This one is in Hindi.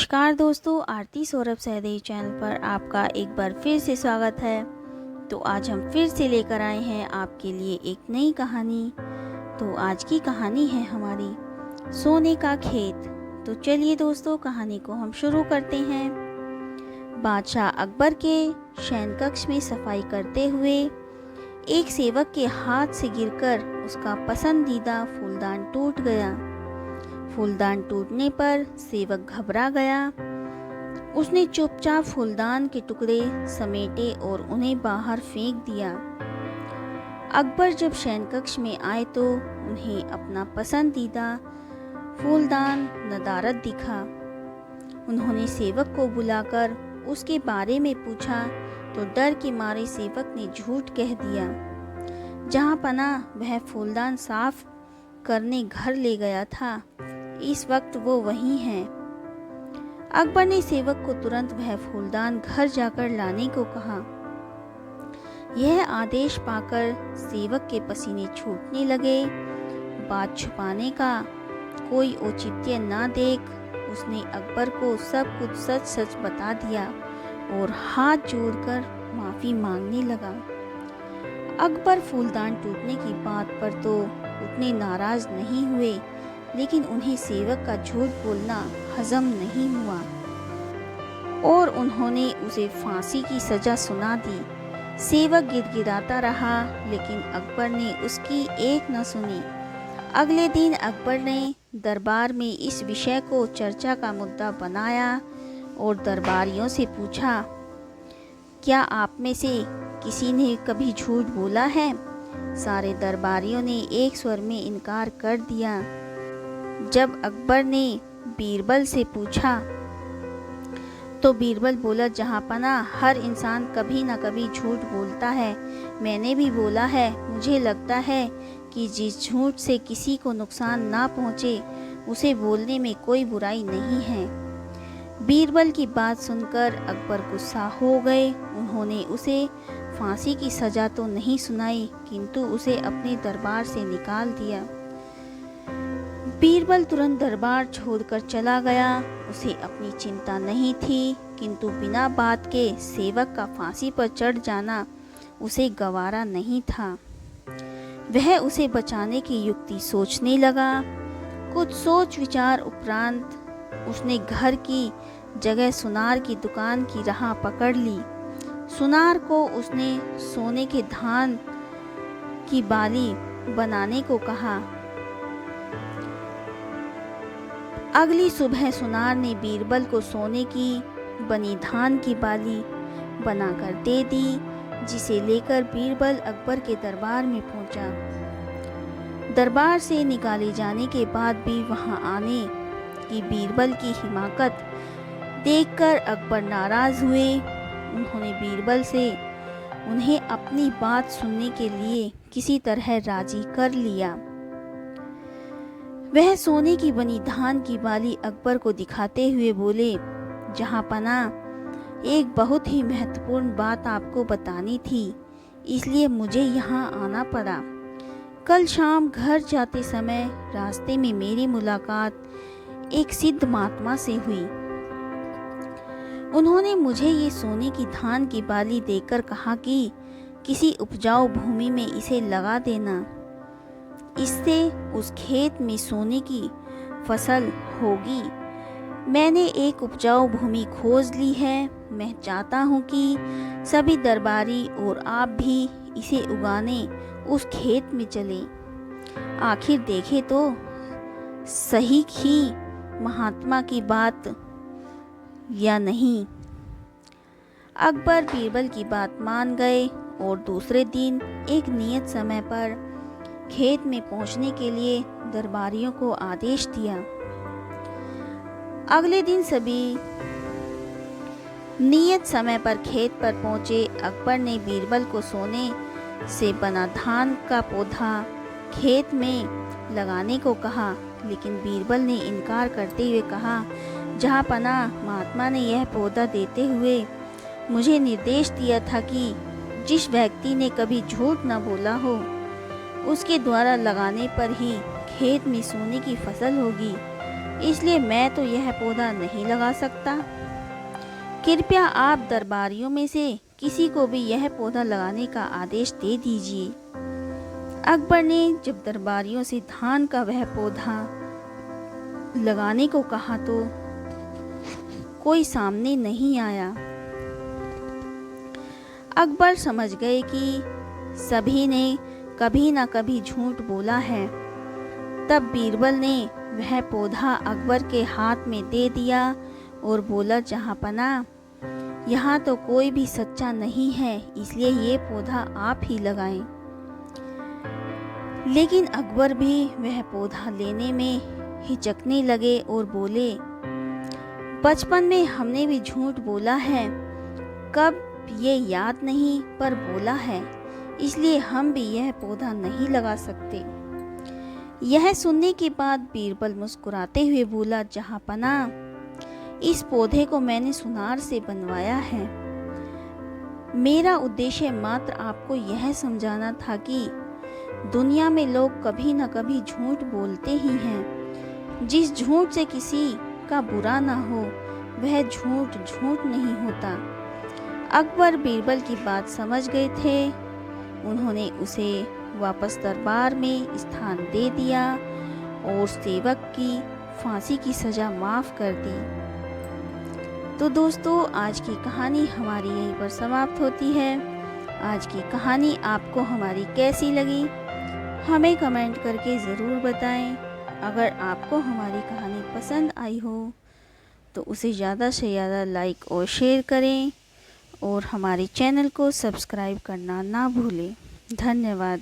नमस्कार दोस्तों, आरती सौरभ सहदेव चैनल पर आपका एक बार फिर से स्वागत है। तो आज हम फिर से लेकर आए हैं आपके लिए एक नई कहानी। तो आज की कहानी है हमारी सोने का खेत। तो चलिए दोस्तों, कहानी को हम शुरू करते हैं। बादशाह अकबर के शयन कक्ष में सफाई करते हुए एक सेवक के हाथ से गिरकर उसका पसंदीदा फूलदान टूट गया। फूलदान टूटने पर सेवक घबरा गया। उसने चुपचाप फूलदान के टुकड़े समेटे और उन्हें बाहर फेंक दिया। अकबर जब शयन कक्ष में आए तो उन्हें अपना पसंदीदा फूलदान नदारद दिखा। उन्होंने सेवक को बुलाकर उसके बारे में पूछा तो डर के मारे सेवक ने झूठ कह दिया। जहां पनाह वह फूलदान साफ करने घर ले गया था, इस वक्त वो वहीं है। अकबर ने सेवक को तुरंत वह फूलदान घर जाकर लाने को कहा। यह आदेश पाकर सेवक के पसीने छूटने लगे। बात छुपाने का कोई औचित्य ना देख उसने अकबर को सब कुछ सच सच बता दिया और हाथ जोड़कर माफी मांगने लगा। अकबर फूलदान टूटने की बात पर तो उतने नाराज नहीं हुए, लेकिन उन्हें सेवक का झूठ बोलना हजम नहीं हुआ और उन्होंने उसे फांसी की सजा सुना दी। सेवक गिड़गिड़ाता रहा, लेकिन अकबर ने उसकी एक न सुनी। अगले दिन अकबर ने दरबार में इस विषय को चर्चा का मुद्दा बनाया और दरबारियों से पूछा, क्या आप में से किसी ने कभी झूठ बोला है? सारे दरबारियों ने एक स्वर में इनकार कर दिया। जब अकबर ने बीरबल से पूछा तो बीरबल बोला, जहाँ पनाह हर इंसान कभी न कभी झूठ बोलता है। मैंने भी बोला है। मुझे लगता है कि जिस झूठ से किसी को नुकसान ना पहुँचे उसे बोलने में कोई बुराई नहीं है। बीरबल की बात सुनकर अकबर गुस्सा हो गए। उन्होंने उसे फांसी की सजा तो नहीं सुनाई, किंतु उसे अपने दरबार से निकाल दिया। बीरबल तुरंत दरबार छोड़कर चला गया। उसे अपनी चिंता नहीं थी, किंतु बिना बात के सेवक का फांसी पर चढ़ जाना उसे गवारा नहीं था। वह उसे बचाने की युक्ति सोचने लगा। कुछ सोच विचार उपरांत उसने घर की जगह सुनार की दुकान की राह पकड़ ली। सुनार को उसने सोने के धान की बाली बनाने को कहा। अगली सुबह सुनार ने बीरबल को सोने की बनी धान की बाली बनाकर दे दी, जिसे लेकर बीरबल अकबर के दरबार में पहुंचा। दरबार से निकाले जाने के बाद भी वहां आने की बीरबल की हिमाकत देखकर अकबर नाराज हुए। उन्होंने बीरबल से उन्हें अपनी बात सुनने के लिए किसी तरह राजी कर लिया। वह सोने की बनी धान की बाली अकबर को दिखाते हुए बोले, जहाँ पनाह एक बहुत ही महत्वपूर्ण बात आपको बतानी थी, इसलिए मुझे यहाँ आना पड़ा। कल शाम घर जाते समय रास्ते में मेरी मुलाकात एक सिद्ध महात्मा से हुई। उन्होंने मुझे ये सोने की धान की बाली देकर कहा कि किसी उपजाऊ भूमि में इसे लगा देना, इससे उस खेत में सोने की फसल होगी। मैंने एक उपजाऊ भूमि खोज ली है। मैं चाहता हूँ कि सभी दरबारी और आप भी इसे उगाने उस खेत में चलें। आखिर देखें तो सही ही महात्मा की बात या नहीं। अकबर बीरबल की बात मान गए और दूसरे दिन एक नियत समय पर खेत में पहुंचने के लिए दरबारियों को आदेश दिया। अगले दिन सभी नियत समय पर खेत पर पहुंचे। अकबर ने बीरबल को सोने से बना धान का पौधा खेत में लगाने को कहा, लेकिन बीरबल ने इनकार करते हुए कहा, जहाँ पनाह महात्मा ने यह पौधा देते हुए मुझे निर्देश दिया था कि जिस व्यक्ति ने कभी झूठ न बोला हो उसके द्वारा लगाने पर ही खेत में सोने की फसल होगी। इसलिए मैं तो यह पौधा नहीं लगा सकता। कृपया आप दरबारियों में से किसी को भी यह पौधा लगाने का आदेश दे दीजिए। अकबर ने जब दरबारियों से धान का वह पौधा लगाने को कहा तो कोई सामने नहीं आया। अकबर समझ गए कि सभी ने कभी न कभी झूठ बोला है। तब बीरबल ने वह पौधा अकबर के हाथ में दे दिया और बोला, जहाँपनाह, यहाँ तो कोई भी सच्चा नहीं है, इसलिए ये पौधा आप ही लगाएं। लेकिन अकबर भी वह पौधा लेने में हिचकने लगे और बोले, बचपन में हमने भी झूठ बोला है, कब ये याद नहीं, पर बोला है, इसलिए हम भी यह पौधा नहीं लगा सकते। यह सुनने के बाद बीरबल मुस्कुराते हुए बोला, जहाँपनाह, इस पौधे को मैंने सुनार से बनवाया है। मेरा उद्देश्य मात्र आपको यह समझाना था कि दुनिया में लोग कभी न कभी झूठ बोलते ही हैं। जिस झूठ से किसी का बुरा ना हो, वह झूठ झूठ नहीं होता। अकबर बीरबल की बात समझ गए थे। उन्होंने उसे वापस दरबार में स्थान दे दिया और सेवक की फांसी की सज़ा माफ़ कर दी। तो दोस्तों, आज की कहानी हमारी यहीं पर समाप्त होती है। आज की कहानी आपको हमारी कैसी लगी, हमें कमेंट करके ज़रूर बताएं। अगर आपको हमारी कहानी पसंद आई हो तो उसे ज़्यादा से ज़्यादा लाइक और शेयर करें और हमारे चैनल को सब्सक्राइब करना ना भूलें। धन्यवाद।